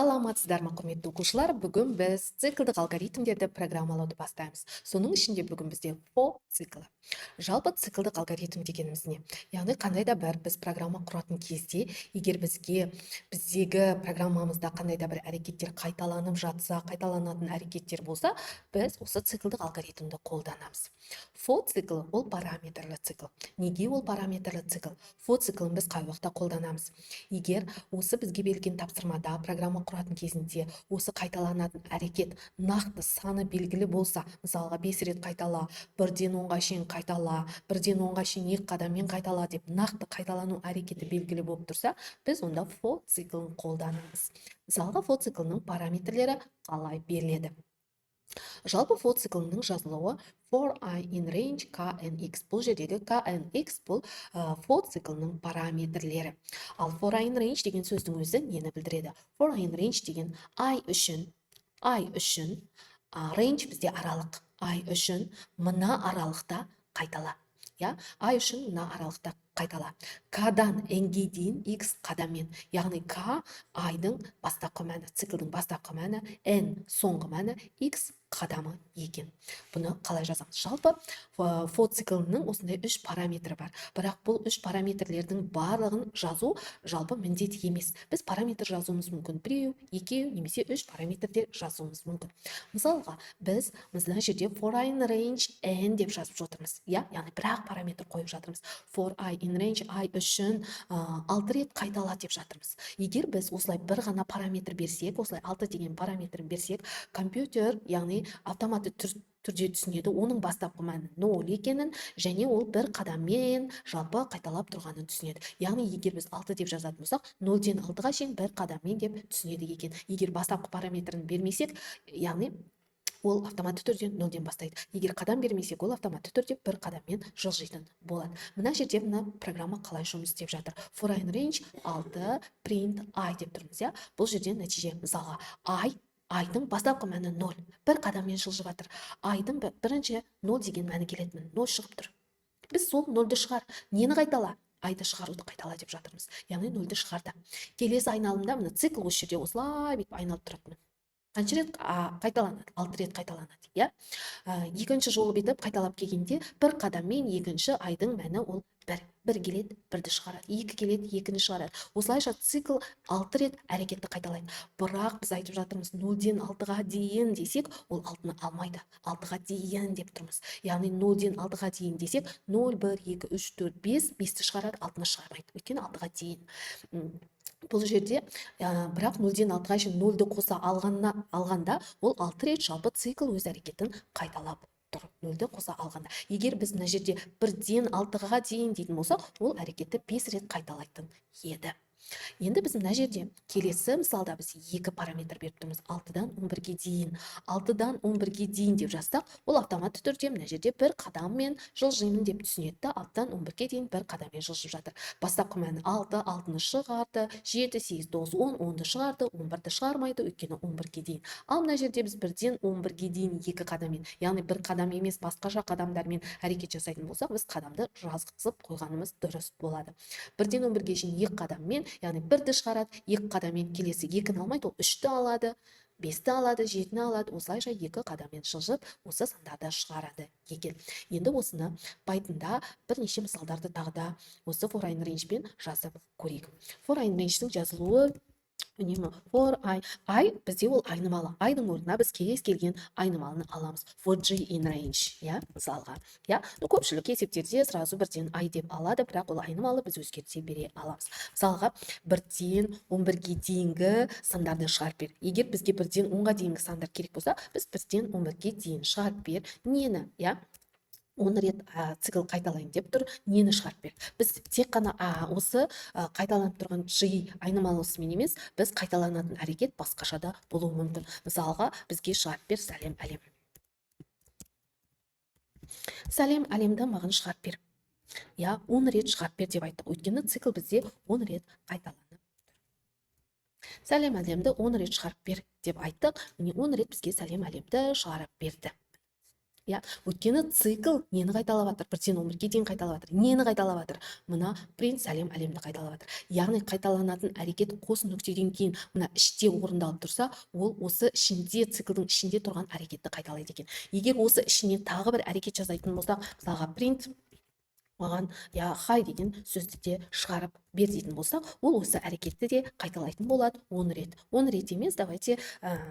Саламатсыздар ма, құрметті оқушылар? Бүгін біз циклдік алгоритмдерді программалауды бастаймыз. Соның ішінде бүгін бізде for циклі. Жалпы циклдік алгоритм дегеніміз не? Яғни қандай да бір біз программа құратын кезде, егер біздегі программамызда қандай да бір әрекеттер қайталанып жатса, қайталанатын әрекеттер болса, біз осы циклдік алгоритмді қолданамыз. For циклі ол параметрлі цикл. Неге ол параметрлі цикл? For циклін біз қай уақытта қолданамыз? Егер осы бізге берілген тапсырмада программа құратын кезінде осы қайталанатын әрекет нақты саны белгілі болса, мысалға 5 рет қайтала, 1-ден 10-ға шейін қайтала, 1-ден 10-ға шейін 2 қадаммен қайтала деп нақты қайталану әрекеті белгілі болып тұрса, біз онда for циклін қолданамыз. Мысалға for циклінің параметрлері қалай беріледі? Жалпы for циклінің жазылуы for I in range k and x. Бұл жердегі k and x бұл for циклінің параметрлері. Ал for I in range деген сөздің өзі нені білдіреді? For I in range деген I үшін, range бізде аралық. I үшін мына аралықта қайтала. I үшін мына аралықта қайтала. K-дан n-ге дейін x қадаммен. Яғни k I-дың бастапқы мәні, циклдің бастапқы мәні, n соңғы мәні, x қадамы екен. Бұны қалай жазамыз? Жалпы for циклінің осындай 3 параметрі бар. Бірақ бұл 3 параметрлердің барлығын жазу жалпы міндет емес. Біз параметр жазуымыз мүмкін. 1, 2, немесе 3 параметрде жазуымыз мүмкін. Мысалға, біз мына жерде for I in range n деп жазып жатырмыз. Яғни бір-ақ параметр қойып жатырмыз. For I in range I үшін 6 рет қайтала деп жатырмыз. Егер біз осылай бір ғана параметр берсек, осылай 6 деген параметр берсек, компьютер, яғни автоматты түрде түсінеді, оның бастапқы мәні 0 екенін, және ол бір қадаммен жалпы қайталап тұрғанын түсінеді. Яғни егер біз 6 деп жазатын болсақ, 0-ден 6-ға шейін бір қадаммен деп түсінеді екен. Егер бастапқы параметрін бермесек, яғни ол автоматты түрде 0-ден бастайды. Егер қадам бермесек, ол автоматты түрде бір қадаммен жылжитын болады. Мына жерде мына программа қалай жұмыс істеп жатыр? For I in range 6 print I деп тұрмыз. Бұл жерде нәтиже, мысалға, I-дың бастапқы мәні 0. Бір қадаммен жылжып жатыр. I-дың бірінші 0 деген мәні келетін. 0 шығып тұр. Біз сол 0-ді шығар. Нені қайтала? I-ды шығаруды қайтала деп жатырмыз. Яғни 0-ді шығарды. Келесі айналымда мына цикл осы жерде осылай бетіп айналып тұрады. Қанша рет қайталанады? 6 рет қайталанады. Екінші жолы бетіп қайталап келгенде бір қадаммен екінші I-дың мәні ол 1. 1 келеді, 1-ді шығарады. 2 келеді, 2-ні шығарады. Осылайша цикл 6 рет әрекетті қайталайды. Бірақ біз айтып жатырмыз 0-ден 6-ға дейін десек, ол 6-ны алмайды. 6-ға дейін деп тұрмыз. Яғни 0-ден 6-ға дейін десек, 0, 1, 2, 3, 4, 5, 5-ті шығарады, 6-ны шығармайды. Өйткені 6-ға дейін. Бұл жерде бірақ 0-ден 6-ға шейін 0-ді қоса алғанда, ол 6 рет жалпы цикл өз әрекетін қайталап тұр. 0-ді қоса алғанда. Егер біз мына жерде 1-ден 6-ға дейін дейтін болсақ, ол әрекетті 5 рет қайталайтын еді. Енді біз мына жерде келесі мысалда біз 2 параметр беріп тұрмыз. 6-дан 11-ге дейін. 6-дан 11-ге дейін деп жазсақ, ол автоматты түрде мына жерде бір қадаммен жылжимын деп түсінеді. 6-дан 11-ге дейін бір қадаммен жылжып жатыр. Бастапқы мәні 6, 6-ны шығарды, 7, 8, 9, 10, 10-ды шығарды, 11-ді шығармайды, өйткені 11-ге дейін. Ал мына жерде біз 1-ден 11-ге дейін 2 қадаммен, яғни бір қадам емес басқаша қадамдармен әрекет жасайтын болсақ, біз қадамды жазғызып қойғанымыз дұрыс болады. 1-ден 11-ге шейін 2 қадаммен, яғни 1-ді шығарады, 2 қадаммен, келесі 2-ні алмайды, ол 3-ті алады, 5-ті алады, 7-ні алады, осылайша 2 қадаммен жылжып, осы сандарды шығарады екен. Енді осыны Pythonда бірнеше мысалдарды тағда осы for I in range-пен жазып көрейік. For I in range-дің жазылуы үнемі for I бізде ол айнымалы. I-дың орнына біз кез келген айнымалыны аламыз. For J in range, мысалға. Көпшілік есептерде сразу 1-ден I деп алады, бірақ ол айнымалы, біз өзгерте бере аламыз. Мысалға 1-ден 11-ге дейінгі сандарды шығарып бер. Егер бізге 1-ден 10-ға дейінгі сандар керек болса, біз 1-ден 11-ге дейін шығарып бер. Нені? 10 рет цикл қайталайын деп тұр, нені шығарып бер. Біз тек қана осы қайталанып тұрған G айнымалысымен емес, біз қайталанатын әрекет басқаша да болуы мүмкін. Мысалға, бізге шығарып бер сәлем әлем. Сәлем әлемді маған шығарып бер. 10 рет шығарып бер деп айттық. Өйткені цикл бізде 10 рет қайталанып тұр. Сәлем әлемді 10 рет шығарып бер деп айттық. 10 рет бізге сәлем әлемді шығарып берді. иә, өйткені цикл нені қайталап жатыр? 1-ден 11-ге дейін қайталап жатыр. Нені қайталап жатыр? Мына принт сәлем әлемді қайталап жатыр. Яғни қайталанатын әрекет қос нүктеден кейін мына іште орындалып тұрса, ол осы ішінде, циклдың ішінде тұрған әрекетті қайталайды екен. Егер осы ішінен тағы бір әрекет жасайтын болсақ, мысалға принт маған хай деген сөзді де шығарып бер дейтін болсақ, ол осы әрекетті де қайталайтын болады 10 рет. 10 рет емес, давайте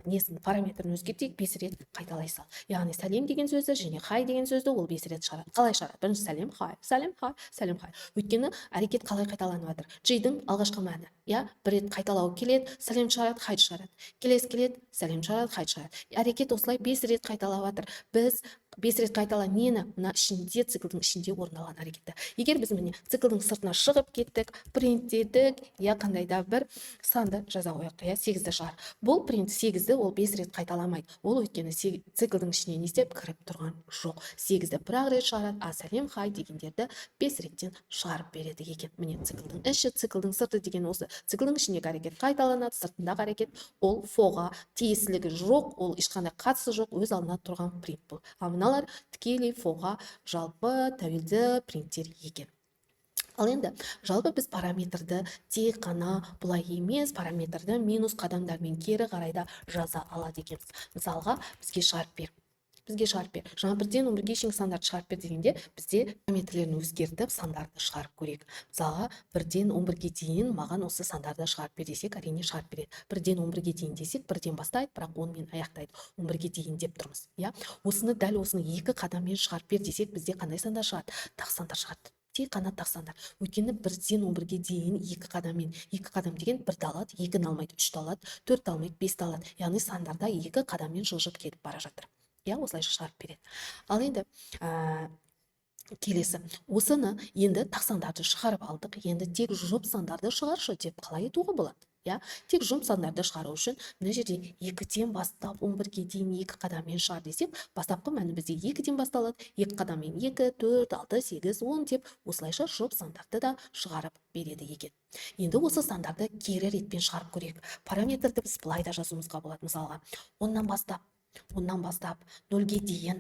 несін параметрін өзгертейік, 5 рет қайталай сал. Яғни сәлем деген сөзді және хай деген сөзді ол 5 рет шығарады. Қалай шығарады? Бірінші сәлем, хай, сәлем, хай, сәлем, хай. Өйткені әрекет қалай қайталанып жатыр? Джейдің алғашқы мәні, бір рет қайталау келеді, сәлем шығарады, хай шығарады. Келесі келеді, сәлем шығарады, хай шығарады. Әрекет осылай 5 рет қайталап жатыр. Біз 5 рет қайтала нені? Мына ішінде, циклдың ішінде орындалған әрекетті. Егер біз міне циклдың сыртына шығып кеттік, принттедік, қандай да бір санды жаза қояйық, 8-ді шығар. Бұл принт 8-ді ол 5 рет қайталамайды. Ол өйткені циклдың ішіне не істеп кіріп тұрған жоқ. 8-ді бір-ақ рет шығарады, а сәлем, хай дегендерді 5 реттен шығарып береді екен. Міне циклдың іші, циклдың сырты деген осы. Циклдың ішіндегі әрекет қайталанады, сыртындағы әрекет ол фоға тиесілігі жоқ, ол ешқандай қатысы жоқ, өз алдына тұрған принт бұл. Ал мыналар тікелей фоға жалпы тәуелді принттер екен. Ал енді жалпы біз параметрді тек қана бұлай емес, параметрді минус қадамдармен кері қарайда жаза алады екенбіз. Мысалға бізге шығарып бер. Жаңа 1-ден 11-ге шейінгі сандарды шығарып бер дегенде бізде параметрлерін өзгертіп сандарды шығарып көрейік. Мысалға 1-ден 11-ге дейін маған осы сандарды шығарып бер десек, әрине шығарып береді. 1-ден 11-ге дейін десек, 1-ден бастайды, бірақ 10-мен аяқтайды. 11-ге дейін деп тұрмыз. Дәл осыны 2 қадаммен шығарып бер десек, бізде қандай сандар шығады? Тақ сандар шығады. Тек қана тақ сандар. Өйткені 1-ден 11-ге дейін 2 қадаммен, 2 қадам деген 1-ді алады, 2-ні алмайды, 3-ті алады, 4-ті алмайды, 5-ті алады. Яғни сандарда 2 қадаммен жылжып кетіп бара жатыр. Осылайша шығарып береді. Ал енді келесі, осыны енді тақ сандарды шығарып алдық, енді тек жұп сандарды шығаршы деп қалай етуге болады? Тек жұп сандарды шығару үшін мына жерде 2-ден бастап 11-ге дейін 2 қадаммен шығар десек, бастапқы мәні бізде 2-ден басталады, 2 қадаммен 2, 4, 6, 8, 10 деп осылайша жұп сандарды да шығарып береді екен. Енді осы сандарды кері ретпен шығарып көрейік. Параметрді біз былай да жазуымызға болады. Мысалға 10-нан бастап 0-ге дейін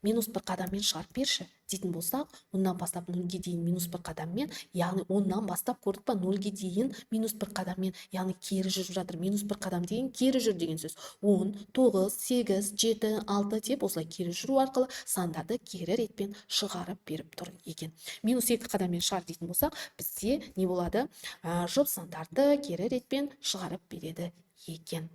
минус 1 қадаммен шығарып берші дейтін болсақ, 10-нан бастап 0-ге дейін минус 1 қадаммен, яғни 10-нан бастап көрдік па 0-ге дейін минус 1 қадаммен, яғни кері жүріп жатыр. Минус 1 қадам деген кері жүр деген сөз. 10, 9, 8, 7, 6 деп осылай кері жүру арқылы сандарды кері ретпен шығарып беріп тұр екен. Минус 2 қадаммен шығар дейтін болсақ, бізде не болады? Жұп сандарды кері ретпен шығарып береді екен.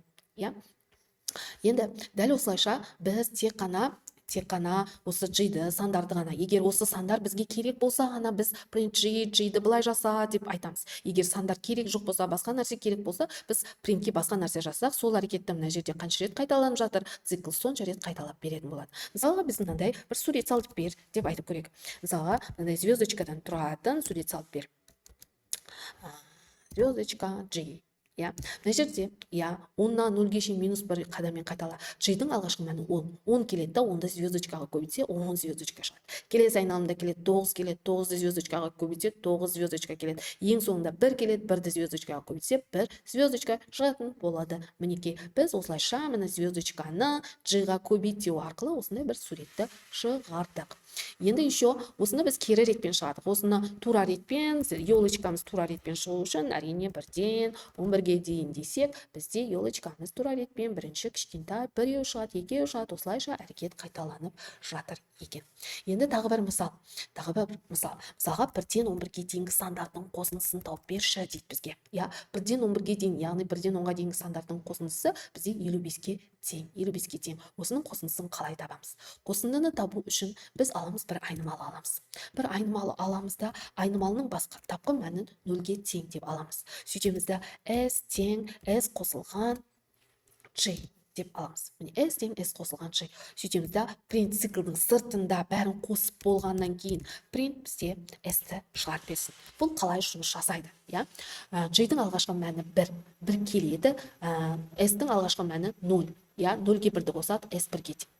Енді дәл осылайша біз тек қана осы G-ді, сандарды ғана, егер осы сандар бізге керек болса ғана біз print G-ді былай жаса деп айтамыз. Егер сандар керек жоқ болса, басқа нәрсе керек болса, біз printке басқа нәрсе жасақ, сол әрекетті мына жерде қанша рет қайталанып жатыр, цикл сонша рет қайталап беретін болады. Мысалға біз мынандай бір сурет салып бер деп айтып көрейік. Мысалға мынандай звездочкадан тұратын сурет салып бер. Звездочка G. Мына жерде 10-нан 0-ге шейін минус 1 қадаммен қайтала. G-дің алғашқы мәні 10. 10 келеді да, 10-ды звездочкаға көбейтсе, 10 звездочка шығады. Келесі айналымда келеді, 9 келеді, 9-ды звездочкаға көбейтсе, 9 звездочка келеді. Ең соңында 1 келеді, 1-ді звездочкаға көбейтсе, 1 звездочка шығатын болады. Мінекей, біз осылайша мына звездочканы G-ға көбейту арқылы осындай бір суретті шығардық. Енді еще осыны біз кері ретпен шығардық. Осыны тура ретпен, елочкамыз тура ретпен шығу үшін, әрине 1-ден 11-ге дейін десек, бізде елочкамыз тура ретпен бірінші кішкентай біреу шығады, екеу шығады, осылайша әрекет қайталанып жатыр екен. Енді тағы бір мысал. Мысалға 1-ден 11-ге дейінгі сандардың қосындысын тауып берші дейді бізге. 1-ден 11-ге дейін, яғни 1-ден 10-ға дейінгі сандардың қосындысы бізде 55-ке тең. Осының қосындысын қалай табамыз? Қосындыны табу үшін біз аламыз бір айнымалы аламыз. Бір айнымалы аламыз да, айнымалының бастапқы мәнін 0-ге тең деп аламыз. Сөйтемізді S тең S қосылған G деп аламыз. S тең S қосылған G. Сөйтемізді print циклдың сыртында бәрін қосып болғаннан кейін print бізде S-ті шығарып берсін. Бұл қалай жұмыс жасайды? G-дің алғашқы мәні 1 келеді, S-дің алғашқы мәні 0. 0-ге 1-ді қосады, S 1-ге тең.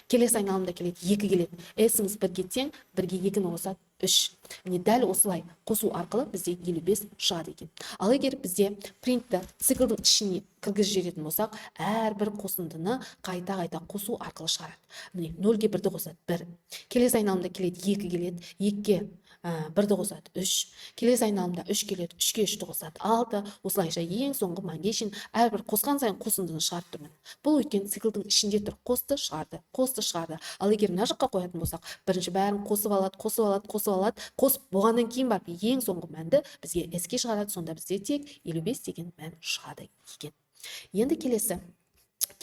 Келесі айналымда келеді, 2 келеді. S-іміз 1-ге тең, 1-ге 2-ні қосады, 3. Міне дәл осылай қосу арқылы бізде 55 шығады екен. Ал егер бізде принтті циклдың ішіне кіргізіп жіберетін болсақ, әрбір қосындыны қайта қосу арқылы шығарады. Міне 0-ге 1-ді қосады 1. Келесі айналымда келеді 2 келеді, 2-ге 1-ді қосады 3. Келесі айналымда 3 келеді, 3-ге 3-ді қосады 6. Осылайша ең соңғы мәнге шейін әрбір қосқан сайын қосындыны шығарып тұрмын. Бұл өйткені циклдың ішінде тұр. Қосты шығарды. Ал егер мына жаққа қоятын болсақ, бірінші бәрін қосып алады. Қосып болғаннан кейін барып ең соңғы мәнді бізге S-ке шығарады. Сонда бізде тек 55 деген мән шығады екен. Енді келесі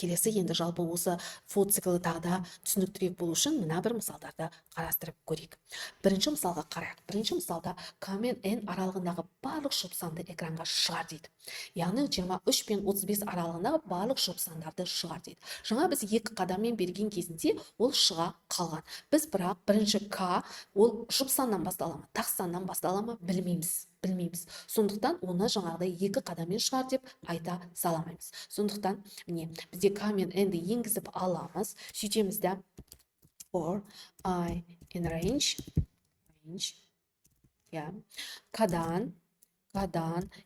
енді жалпы осы for циклы тағы да түсініктірек болу үшін мына бір мысалдарды қарастырып көрейік. Бірінші мысалға қарайық. Бірінші мысалда К мен N аралығындағы барлық жұп санды экранға шығар дейді. Яғни 23 пен 35 аралығындағы барлық жұп сандарды шығар дейді. Жаңа біз 2 қадаммен берген кезінде ол шыға қалған. Біз бірақ бірінші К ол жұп саннан бастала ма, тақ саннан бастала ма білмейміз. Сондықтан оны жаңағыдай 2 қадаммен шығар деп айта саламаймыз. Сондықтан міне бізде К мен N-ді енгізіп аламыз. Сөйтеміз де for I in range К-дан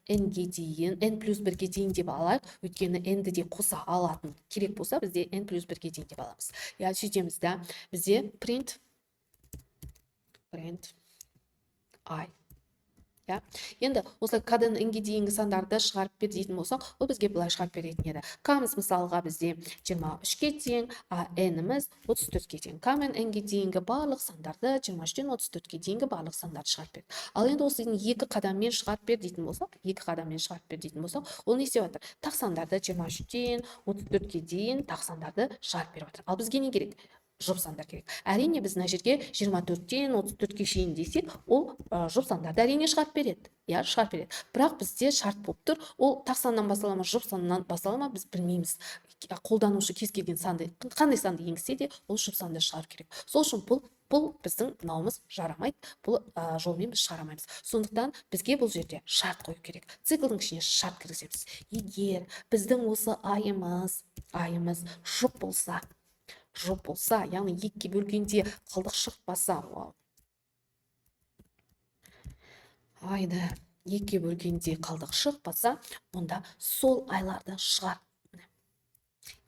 N-ге дейін, N плюс 1-ге дейін деп алайық. Өйткені N-ді де қоса алатын керек болса, бізде N плюс 1-ге дейін деп аламыз. Сөйтеміз де бізде print I. Енді осылай К-дан N-ге дейінгі сандарды шығарып бер дейтін болсақ, ол бізге былай шығарып беретін еді. К-мыз мысалға бізде 23-ке тең, N-іміз 34-ке тең. К мен N-ге дейінгі барлық сандарды 23-тен 34-ке дейінгі барлық сандарды шығарып берді. Ал енді осы 2 қадаммен шығарып бер дейтін болсақ, ол не істеп жатыр? Тақ сандарды 23-тен 34-ке дейін тақ сандарды шығарып беріп жатыр. Ал бізге не керек? Жұп сандар керек. Әрине біз мына жерге 24-тен 34-ке шейін десек, ол жұп сандарды әрине шығарып береді. Бірақ бізде шарт болып тұр, ол тақ саннан бастала ма, жұп саннан бастала ма, біз білмейміз. Қолданушы кез келген санды, қандай санды енгізсе де, ол жұп санды шығарып керек. Сол үшін бұл біздің мынауымыз жарамайды, бұл жолмен біз шығарамаймыз. Сондықтан бізге бұл жерде шарт қою керек. Циклдың ішіне шарт кіргіземіз. Егер біздің осы айымыз жұп болса, яғни 2-ге бөлгенде қалдық шықпаса, айды 2-ге бөлгенде қалдық шықпаса, онда сол айларды шығар.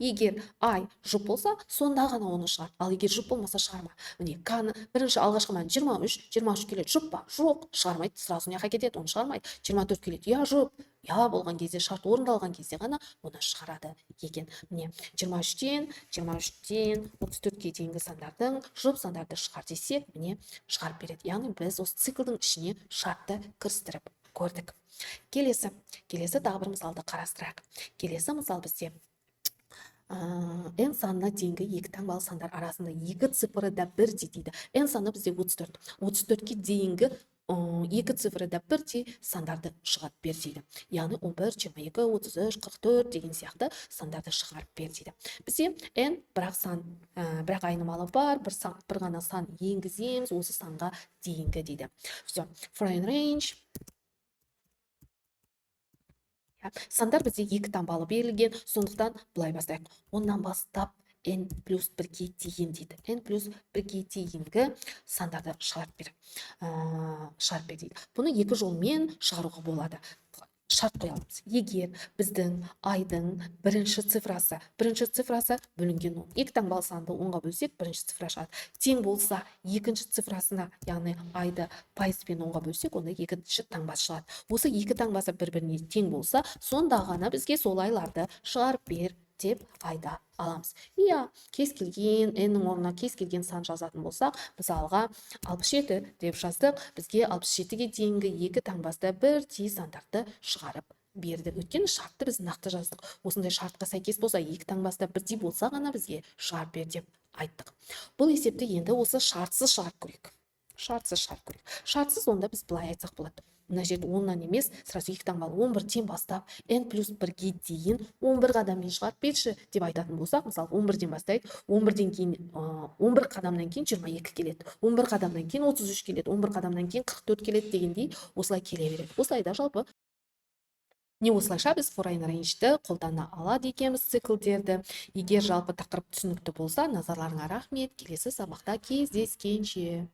Егер ай жұп болса, сонда ғана оны шығар. Ал егер жұп болмаса шығарма. Міне, К-ны бірінші алғашқы мән 23 келеді. Жұп па? Жоқ, шығармайды. Сразу не кетеді, оны шығармайды. 24 келеді. Жұп. Болған кезде, шарт орындалған кезде ғана оны шығарады екен. Міне, 23-тен 34-ке дейінгі сандардың жұп сандарды шығар десек, міне шығарып береді. Яғни біз осы циклдың ішіне шартты кірістіріп көрдік. Келесі тағы бір мысалды қарастырайық. Келесі мысал бізде N санына дейінгі 2 таңбалы сандар арасында 2 цифры да 1 дейді. N саны бізде 34. 34-ке дейінгі 2 цифры да 1 сандарды шығарып бер дейді. Яғни 11, 22, 33, 44 деген сияқты сандарды шығарып бер дейді. Бізде N бірақ айнымалы бар, бір ғана сан енгіземіз, осы санға дейінгі дейді. For in range сандар бізде 2 таңбалы берілген, сондықтан былай бастайық. Оннан бастап N плюс 1-ге дейін дейді. N плюс 1-ге дейінгі сандарды шығарып бер дейді. Бұны 2 жолмен шығаруға болады. Шарт қоямыз. Егер біздің айдың бірінші цифрасы бөлінген 10. 2 таңбалы санды 10-ға бөлсек, бірінші цифра шығады. Тең болса, екінші цифрасына, яғни айды пайызбен 10-ға бөлсек, онда екінші таңбасы шығады. Осы 2 таңбасы бір-біріне тең болса, сонда ғана бізге сол айларды шығарып бер деп айта аламыз. Кез келген N-нің орнына кез келген сан жазатын болсақ, мысалға 67 деп жаздық, бізге 67-ге дейінгі 2 таңбасты бірдей сандарды шығарып берді. Өйткені шартты біз нақты жаздық. Осындай шартқа сәйкес болса, 2 таңбасты бірдей болса ғана бізге шығарып бер деп айттық. Бұл есепті енді осы шартсыз шығарып көрейік. Шартсыз онда біз былай айтсақ болады. Мына жерде 10-нан емес, сразу 2 таңбалы 11-тен бастап N плюс 1-ге дейін 11 қадаммен шығарып берші деп айтатын болсақ, мысалы 11-ден бастайық, 11-ден кейін 11 қадамнан кейін 22 келеді, 11 қадамнан кейін 33 келеді, 11 қадамнан кейін 44 келеді дегендей осылай келе береді. Осылайда жалпы осылайша біз for in range-ді қолдана алады екенбіз циклдерді. Егер жалпы тақырып түсінікті болса, назарларыңа рахмет. Келесі сабақта кездескенше.